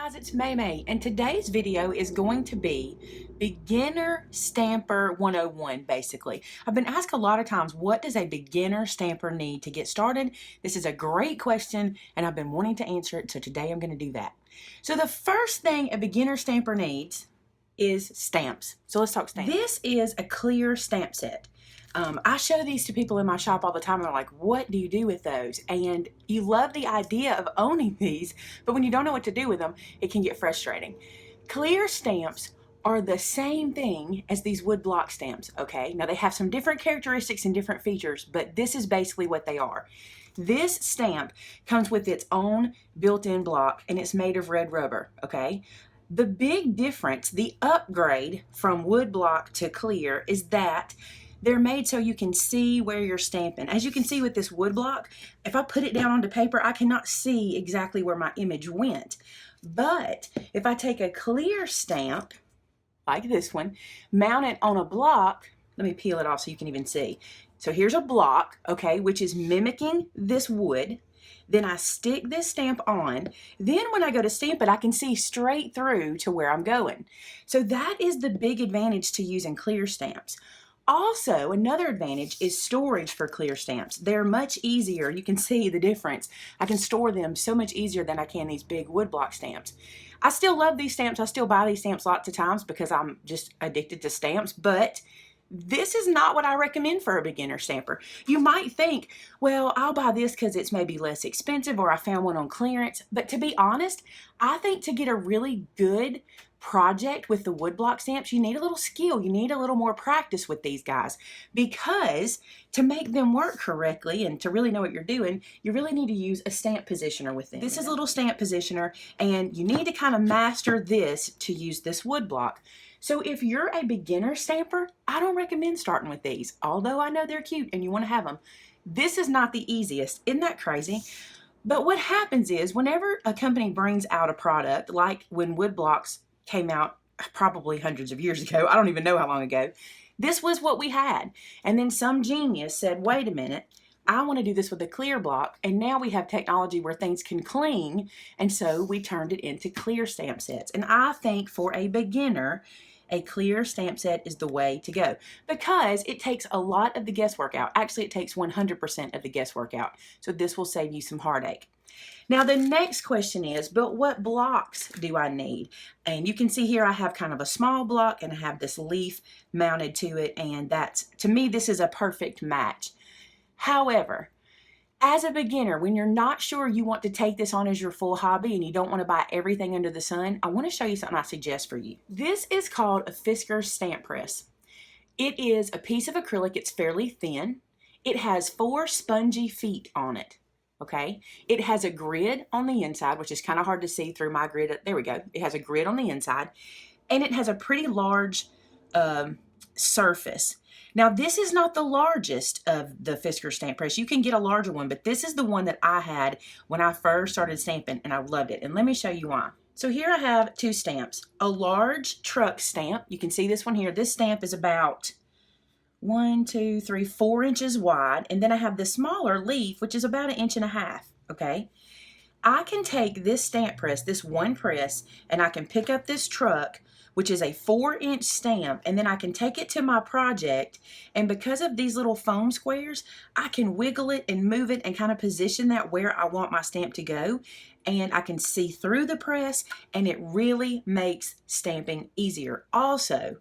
Guys, it's Maymay, and today's video is going to be Beginner Stamper 101, basically. I've been asked a lot of times, what does a beginner stamper need to get started? This is a great question, and I've been wanting to answer it, so today I'm going to do that. So the first thing a beginner stamper needs is stamps. So let's talk stamps. This is a clear stamp set. I show these to people in my shop all the time and they're like, what do you do with those? And you love the idea of owning these, but when you don't know what to do with them, it can get frustrating. Clear stamps are the same thing as these wood block stamps, okay? Now they have some different characteristics and different features, but this is basically what they are. This stamp comes with its own built-in block and it's made of red rubber, okay? The big difference, the upgrade from wood block to clear, is that they're made so you can see where you're stamping. As you can see with this wood block, if I put it down onto paper, I cannot see exactly where my image went. But if I take a clear stamp, like this one, mount it on a block, let me peel it off so you can even see. So here's a block, okay, which is mimicking this wood. Then I stick this stamp on. Then when I go to stamp it, I can see straight through to where I'm going. So that is the big advantage to using clear stamps. Also, another advantage is storage for clear stamps. They're much easier. You can see the difference. I can store them so much easier than I can these big woodblock stamps. I still love these stamps. I still buy these stamps lots of times because I'm just addicted to stamps, but this is not what I recommend for a beginner stamper. You might think, well, I'll buy this because it's maybe less expensive or I found one on clearance. But to be honest, I think to get a really good project with the woodblock stamps, you need a little skill. You need a little more practice with these guys, because to make them work correctly and to really know what you're doing, you really need to use a stamp positioner with them. This is a little stamp positioner, and you need to kind of master this to use this woodblock. So if you're a beginner stamper, I don't recommend starting with these, although I know they're cute and you want to have them. This is not the easiest. Isn't that crazy? But what happens is whenever a company brings out a product, like when woodblocks came out probably hundreds of years ago, I don't even know how long ago, this was what we had. And then some genius said, wait a minute, I want to do this with a clear block, and now we have technology where things can cling, and so we turned it into clear stamp sets. And I think for a beginner, a clear stamp set is the way to go because it takes a lot of the guesswork out. Actually, it takes 100% of the guesswork out. So this will save you some heartache. Now the next question is, but what blocks do I need? And you can see here I have kind of a small block and I have this leaf mounted to it, and that's, to me, this is a perfect match. However, as a beginner, when you're not sure you want to take this on as your full hobby and you don't want to buy everything under the sun, I want to show you something I suggest for you. This is called a Fisker stamp press. It is a piece of acrylic. It's fairly thin. It has 4 spongy feet on it. Okay, it has a grid on the inside, which is kind of hard to see through my grid. There we go. It has a grid on the inside, and it has a pretty large surface. Now, this is not the largest of the Fisker stamp press. You can get a larger one, but this is the one that I had when I first started stamping, and I loved it. And let me show you why. So here I have 2 stamps. A large truck stamp. You can see this one here. This stamp is about 1, 2, 3, 4 inches wide, and then I have the smaller leaf, which is about 1.5 inches, okay? I can take this stamp press, this one press, and I can pick up this truck, which is a 4-inch stamp, and then I can take it to my project, and because of these little foam squares, I can wiggle it and move it and kind of position that where I want my stamp to go, and I can see through the press, and it really makes stamping easier. Also,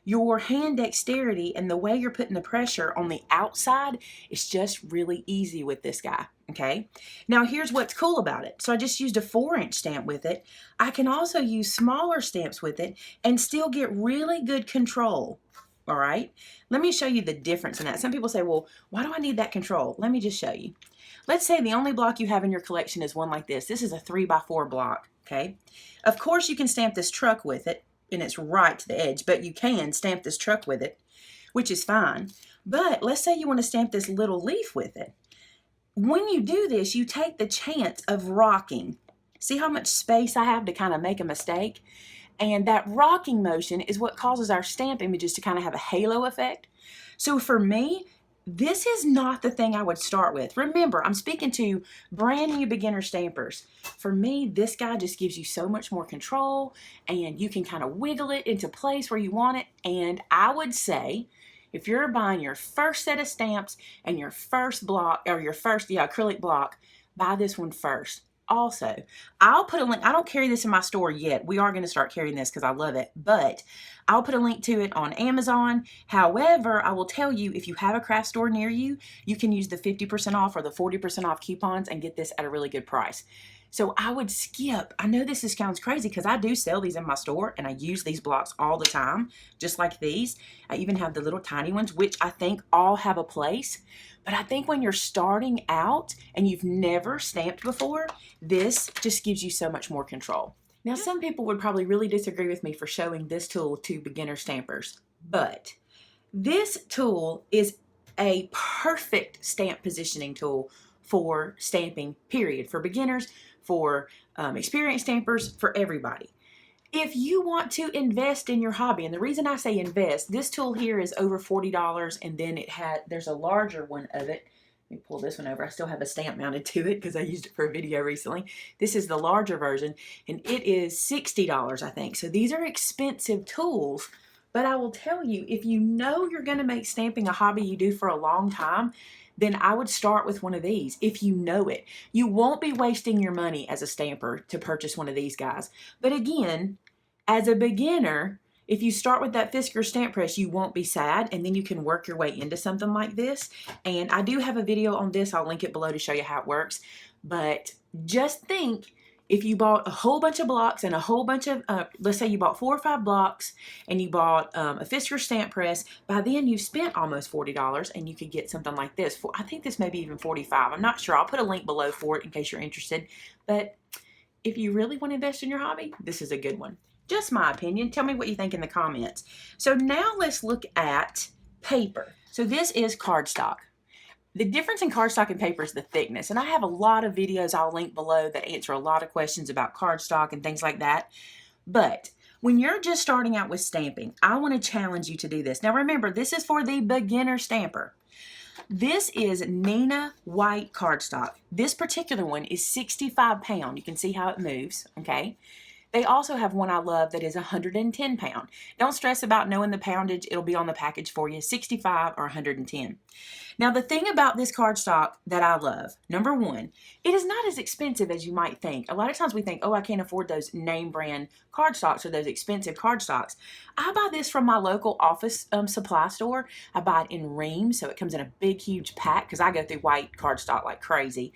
your hand dexterity and the way you're putting the pressure on the outside is just really easy with this guy, okay? Now here's what's cool about it. So I just used a 4-inch stamp with it. I can also use smaller stamps with it and still get really good control, all right? Let me show you the difference in that. Some people say, well, why do I need that control? Let me just show you. Let's say the only block you have in your collection is one like this. This is a 3x4 block, okay? Of course you can stamp this truck with it, and it's right to the edge, but you can stamp this truck with it, which is fine. But let's say you want to stamp this little leaf with it. When you do this, you take the chance of rocking. See how much space I have to kind of make a mistake? And that rocking motion is what causes our stamp images to kind of have a halo effect. So for me, this is not the thing I would start with. Remember, I'm speaking to brand new beginner stampers. For me, this guy just gives you so much more control, and you can kind of wiggle it into place where you want it. And I would say, if you're buying your first set of stamps and your first block, or your first acrylic block, buy this one first. Also, I'll put a link. I don't carry this in my store yet. We are going to start carrying this because I love it, but I'll put a link to it on Amazon. However, I will tell you, if you have a craft store near you, you can use the 50% off or the 40% off coupons and get this at a really good price. So I would skip. I know this sounds crazy because I do sell these in my store and I use these blocks all the time, just like these. I even have the little tiny ones, which I think all have a place. But I think when you're starting out and you've never stamped before, this just gives you so much more control. Now, some people would probably really disagree with me for showing this tool to beginner stampers, but this tool is a perfect stamp positioning tool for stamping, period. For beginners, for experienced stampers, for everybody. If you want to invest in your hobby, and the reason I say invest, this tool here is over $40, and then there's a larger one of it. Let me pull this one over. I still have a stamp mounted to it because I used it for a video recently. This is the larger version, and it is $60, I think. So these are expensive tools, but I will tell you, if you know you're going to make stamping a hobby you do for a long time, then I would start with one of these if you know it. You won't be wasting your money as a stamper to purchase one of these guys. But again, as a beginner, if you start with that Fisker stamp press, you won't be sad, and then you can work your way into something like this. And I do have a video on this. I'll link it below to show you how it works. But just think, if you bought a whole bunch of blocks and a whole bunch of, let's say you bought 4 or 5 blocks and you bought a Fisker stamp press, by then you've spent almost $40 and you could get something like this. I think this may be even $45. I'm not sure. I'll put a link below for it in case you're interested. But if you really want to invest in your hobby, this is a good one. Just my opinion. Tell me what you think in the comments. So now let's look at paper. So this is cardstock. The difference in cardstock and paper is the thickness, and I have a lot of videos I'll link below that answer a lot of questions about cardstock and things like that. But when you're just starting out with stamping, I want to challenge you to do this. Now remember, this is for the beginner stamper. This is Neenah white cardstock. This particular one is 65 pound. You can see how it moves, okay? They also have one I love that is 110 pound. Don't stress about knowing the poundage. It'll be on the package for you, 65 or 110. Now, the thing about this cardstock that I love, number one, it is not as expensive as you might think. A lot of times we think, oh, I can't afford those name brand cardstocks or those expensive cardstocks. I buy this from my local office supply store. I buy it in reams, so it comes in a big, huge pack because I go through white cardstock like crazy.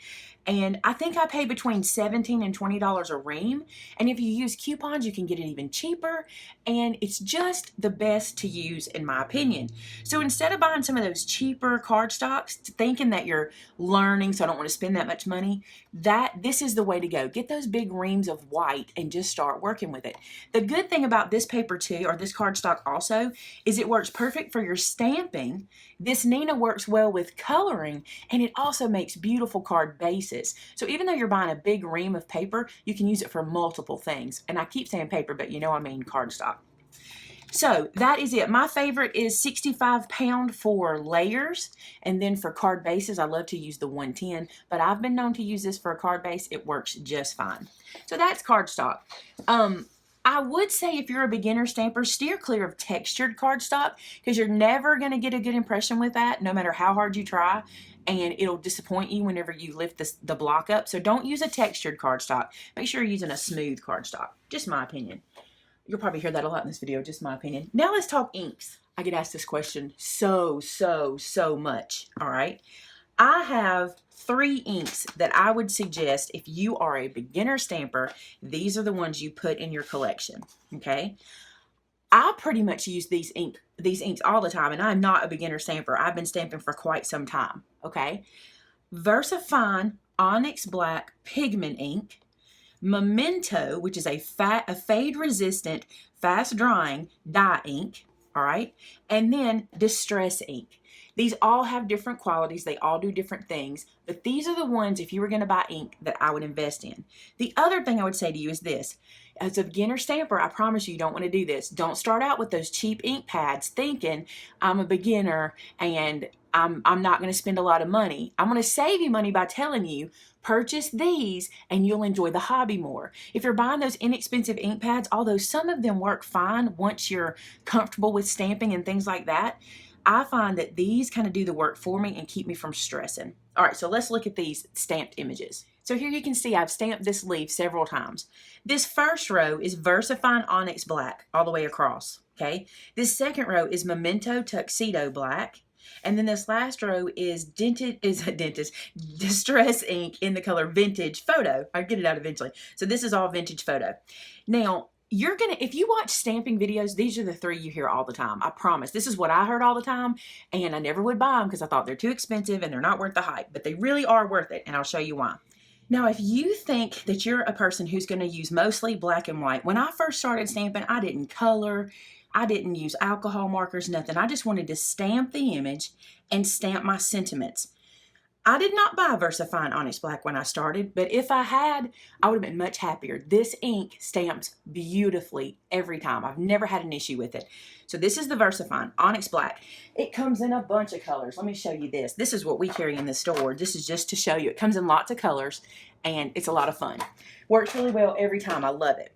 And I think I pay between $17 and $20 a ream. And if you use coupons, you can get it even cheaper. And it's just the best to use, in my opinion. So instead of buying some of those cheaper cardstocks, thinking that you're learning, so I don't want to spend that much money, this is the way to go. Get those big reams of white and just start working with it. The good thing about this paper too, or this cardstock also, is it works perfect for your stamping. This Neenah works well with coloring, and it also makes beautiful card bases. So even though you're buying a big ream of paper, you can use it for multiple things. And I keep saying paper, but you know I mean cardstock. So that is it. My favorite is 65 pound for layers, and then for card bases, I love to use the 110, but I've been known to use this for a card base. It works just fine. So that's cardstock. I would say if you're a beginner stamper, steer clear of textured cardstock because you're never going to get a good impression with that, no matter how hard you try, and it'll disappoint you whenever you lift the block up. So don't use a textured cardstock. Make sure you're using a smooth cardstock. Just my opinion. You'll probably hear that a lot in this video, just my opinion. Now let's talk inks. I get asked this question so much, all right? I have 3 inks that I would suggest if you are a beginner stamper. These are the ones you put in your collection, okay? I pretty much use these inks all the time, and I'm not a beginner stamper. I've been stamping for quite some time, okay? VersaFine Onyx Black Pigment Ink, Memento, which is a fade-resistant, fast-drying dye ink, all right? And then Distress ink. These all have different qualities. They all do different things. But these are the ones, if you were going to buy ink, that I would invest in. The other thing I would say to you is this. As a beginner stamper, I promise you don't want to do this. Don't start out with those cheap ink pads thinking I'm a beginner and I'm not going to spend a lot of money. I'm going to save you money by telling you, purchase these and you'll enjoy the hobby more. If you're buying those inexpensive ink pads, although some of them work fine once you're comfortable with stamping and things like that, I find that these kind of do the work for me and keep me from stressing. All right, so let's look at these stamped images. So here you can see I've stamped this leaf several times. This first row is VersaFine Onyx Black all the way across, okay? This second row is Memento Tuxedo Black. And then this last row is Distress Ink in the color Vintage Photo. I'll get it out eventually. So this is all Vintage Photo. Now, if you watch stamping videos, these are the three you hear all the time. I promise. This is what I heard all the time, and I never would buy them because I thought they're too expensive and they're not worth the hype, but they really are worth it, and I'll show you why. Now, if you think that you're a person who's going to use mostly black and white, when I first started stamping, I didn't color, I didn't use alcohol markers, nothing. I just wanted to stamp the image and stamp my sentiments. I did not buy VersaFine Onyx Black when I started, but if I had, I would have been much happier. This ink stamps beautifully every time. I've never had an issue with it. So this is the VersaFine Onyx Black. It comes in a bunch of colors. Let me show you this. This is what we carry in the store. This is just to show you. It comes in lots of colors, and it's a lot of fun. Works really well every time. I love it.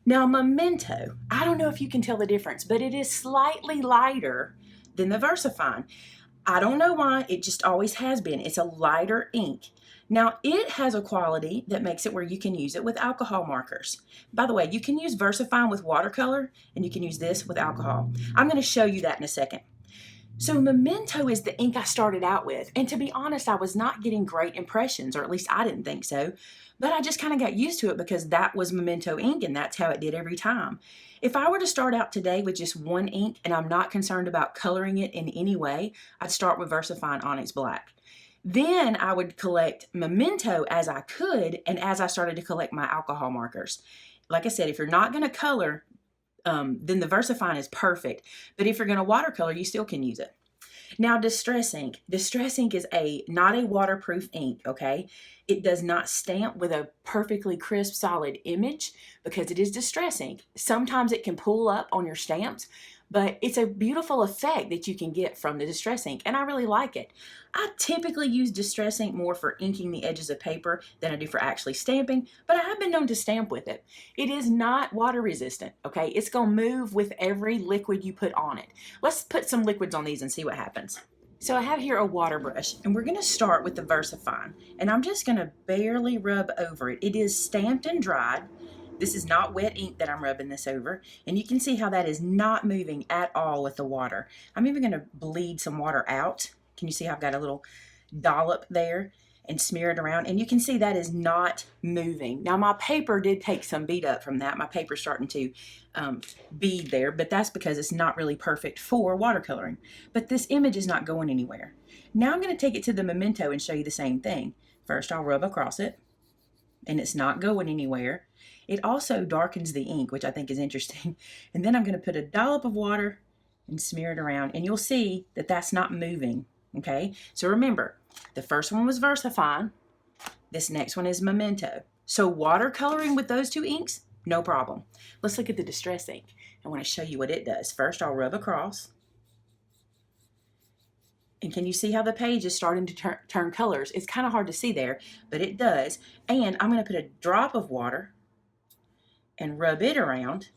Now, Memento, I don't know if you can tell the difference, but it is slightly lighter than the VersaFine. I don't know why, it just always has been. It's a lighter ink. Now, it has a quality that makes it where you can use it with alcohol markers. By the way, you can use VersaFine with watercolor, and you can use this with alcohol. I'm going to show you that in a second. So Memento is the ink I started out with, and to be honest, I was not getting great impressions, or at least I didn't think so, but I just kind of got used to it because that was Memento ink, and that's how it did every time. If I were to start out today with just one ink, and I'm not concerned about coloring it in any way, I'd start with VersaFine Onyx Black. Then I would collect Memento as I could, and as I started to collect my alcohol markers. Like I said, if you're not going to color, then the VersaFine is perfect. But if you're going to watercolor, you still can use it. Now, Distress Ink. Distress Ink is not a waterproof ink, okay? It does not stamp with a perfectly crisp, solid image because it is Distress Ink. Sometimes it can pull up on your stamps, but it's a beautiful effect that you can get from the Distress Ink, and I really like it. I typically use Distress Ink more for inking the edges of paper than I do for actually stamping, but I have been known to stamp with it. It is not water resistant, okay? It's going to move with every liquid you put on it. Let's put some liquids on these and see what happens. So I have here a water brush, and we're going to start with the VersaFine, and I'm just going to barely rub over it. It is stamped and dried. This is not wet ink that I'm rubbing this over, and you can see how that is not moving at all with the water. I'm even going to bleed some water out. Can you see how I've got a little dollop there and smear it around? And you can see that is not moving. Now, my paper did take some bead up from that. My paper's starting to bead there, but that's because it's not really perfect for watercoloring. But this image is not going anywhere. Now I'm going to take it to the Memento and show you the same thing. First, I'll rub across it, and it's not going anywhere. It also darkens the ink, which I think is interesting. And then I'm going to put a dollop of water and smear it around, and you'll see that that's not moving, okay? So remember, the first one was VersaFine. This next one is Memento. So watercoloring with those two inks, no problem. Let's look at the Distress Ink. I want to show you what it does. First, I'll rub across. And can you see how the page is starting to turn colors? It's kind of hard to see there, but it does. And I'm going to put a drop of water and rub it around,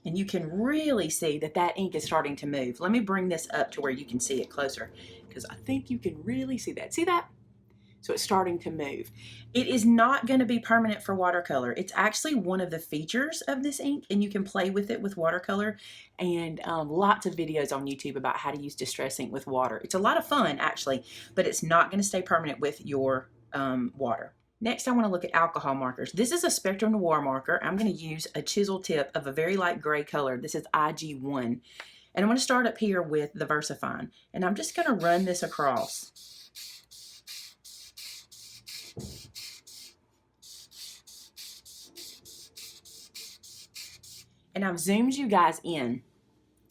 and you can really see that that ink is starting to move. Let me bring this up to where you can see it closer, because I think you can really see that. See that? So it's starting to move. It is not going to be permanent for watercolor. It's actually one of the features of this ink, and you can play with it with watercolor, and lots of videos on YouTube about how to use Distress Ink with water. It's a lot of fun, actually, but it's not going to stay permanent with your water. Next, I want to look at alcohol markers. This is a Spectrum Noir marker. I'm going to use a chisel tip of a very light gray color. This is IG1. And I'm going to start up here with the VersaFine. And I'm just going to run this across. And I've zoomed you guys in.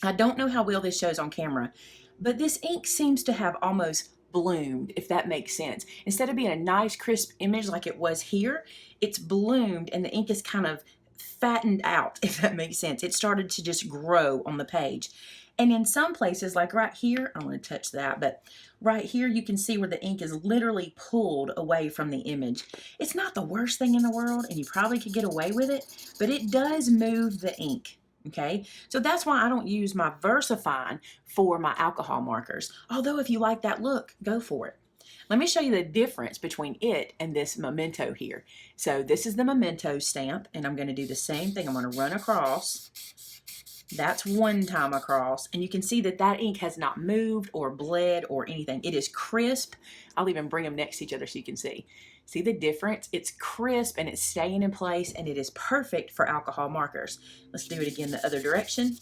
I don't know how well this shows on camera, but this ink seems to have almost bloomed, if that makes sense. Instead of being a nice crisp image like it was here, it's bloomed and the ink is kind of fattened out, if that makes sense. It started to just grow on the page. And in some places, like right here, I don't want to touch that, but right here you can see where the ink is literally pulled away from the image. It's not the worst thing in the world, and you probably could get away with it, but it does move the ink. Okay, so that's why I don't use my VersaFine for my alcohol markers. Although if you like that look, go for it. Let me show you the difference between it and this memento here. So this is the memento stamp, and I'm going to do the same thing. I'm going to run across. That's one time across, and you can see that that ink has not moved or bled or anything. It is crisp. I'll even bring them next to each other so you can see. See the difference? It's crisp and it's staying in place, and it is perfect for alcohol markers. Let's do it again the other direction,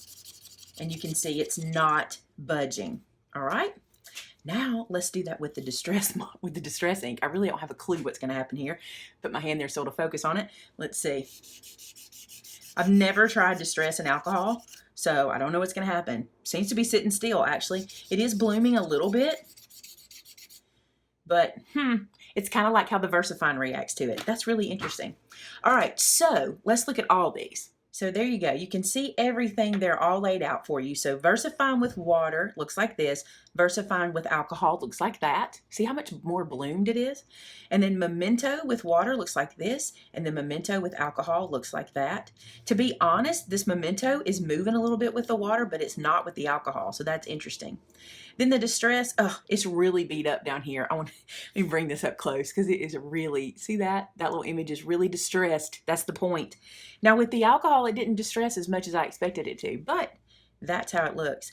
and you can see it's not budging. All right. Now let's do that with the distress ink. I really don't have a clue what's going to happen here. Put my hand there so to focus on it. Let's see. I've never tried distress in alcohol, so I don't know what's going to happen. Seems to be sitting still, actually. It is blooming a little bit, but it's kind of like how the VersaFine reacts to it. That's really interesting. All right, so let's look at all these. So there you go. You can see everything there all laid out for you. So VersaFine with water looks like this. VersaFine with alcohol looks like that. See how much more bloomed it is? And then Memento with water looks like this. And then Memento with alcohol looks like that. To be honest, this Memento is moving a little bit with the water, but it's not with the alcohol. So that's interesting. Then the distress, it's really beat up down here. Let me bring this up close because it is really, see that? That little image is really distressed. That's the point. Now with the alcohol, it didn't distress as much as I expected it to, but that's how it looks.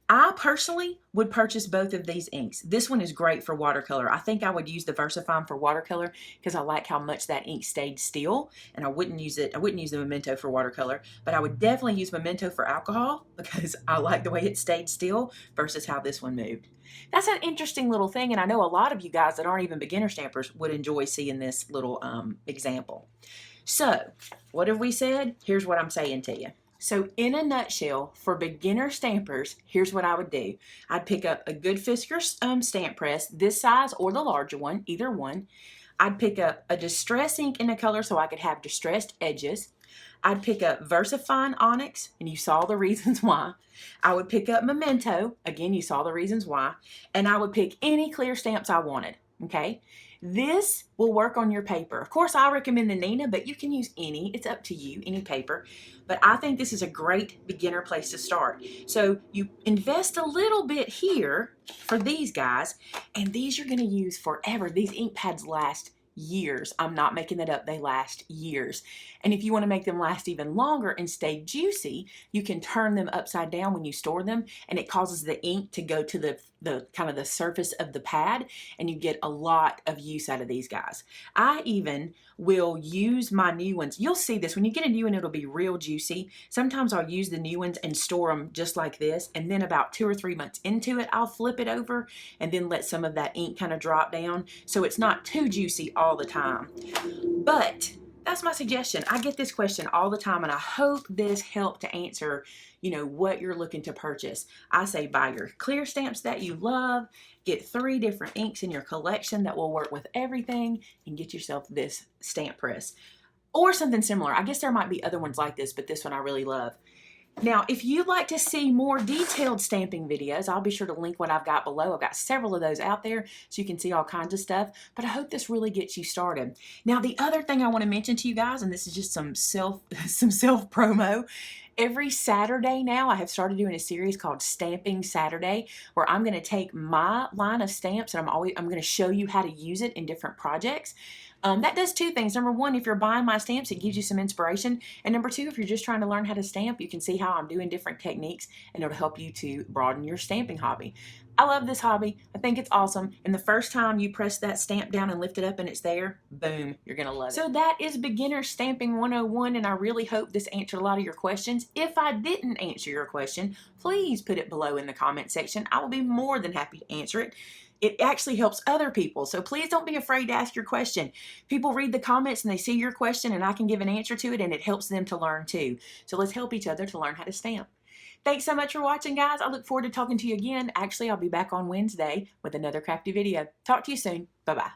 I personally would purchase both of these inks. This one is great for watercolor. I think I would use the VersaFine for watercolor because I like how much that ink stayed still, and I wouldn't use the Memento for watercolor, but I would definitely use Memento for alcohol because I like the way it stayed still versus how this one moved. That's an interesting little thing, and I know a lot of you guys that aren't even beginner stampers would enjoy seeing this little example. So, what have we said? Here's what I'm saying to you. So in a nutshell, for beginner stampers, here's what I would do. I'd pick up a good Fisker stamp press, this size or the larger one, either one. I'd pick up a distress ink in a color so I could have distressed edges. I'd pick up VersaFine Onyx, and you saw the reasons why. I would pick up Memento, again, you saw the reasons why. And I would pick any clear stamps I wanted, okay? This will work on your paper. Of course, I recommend the Nina, but you can use any. It's up to you, any paper. But I think this is a great beginner place to start. So you invest a little bit here for these guys, and these you're going to use forever. These ink pads last years. I'm not making that up. They last years. And if you want to make them last even longer and stay juicy, you can turn them upside down when you store them, and it causes the ink to go to the kind of the surface of the pad, and you get a lot of use out of these guys. I even will use my new ones. You'll see this when you get a new one, it'll be real juicy. Sometimes I'll use the new ones and store them just like this, and then about 2 or 3 months into it, I'll flip it over and then let some of that ink kind of drop down so it's not too juicy all the time. But that's my suggestion. I get this question all the time, and I hope this helped to answer, what you're looking to purchase. I say buy your clear stamps that you love, get 3 different inks in your collection that will work with everything, and get yourself this stamp press. Or something similar. I guess there might be other ones like this, but this one I really love. Now, if you'd like to see more detailed stamping videos, I'll be sure to link what I've got below. I've got several of those out there so you can see all kinds of stuff, but I hope this really gets you started. Now, the other thing I want to mention to you guys, and this is just some self promo, every Saturday now I have started doing a series called Stamping Saturday, where I'm going to take my line of stamps and I'm going to show you how to use it in different projects. That does 2 things. Number 1, if you're buying my stamps, it gives you some inspiration. And number 2, if you're just trying to learn how to stamp, you can see how I'm doing different techniques, and it'll help you to broaden your stamping hobby. I love this hobby. I think it's awesome. And the first time you press that stamp down and lift it up and it's there, boom, you're going to love it. So that is Beginner Stamping 101, and I really hope this answered a lot of your questions. If I didn't answer your question, please put it below in the comment section. I will be more than happy to answer it. It actually helps other people, so please don't be afraid to ask your question. People read the comments and they see your question, and I can give an answer to it, and it helps them to learn too. So let's help each other to learn how to stamp. Thanks so much for watching, guys. I look forward to talking to you again. Actually, I'll be back on Wednesday with another crafty video. Talk to you soon. Bye-bye.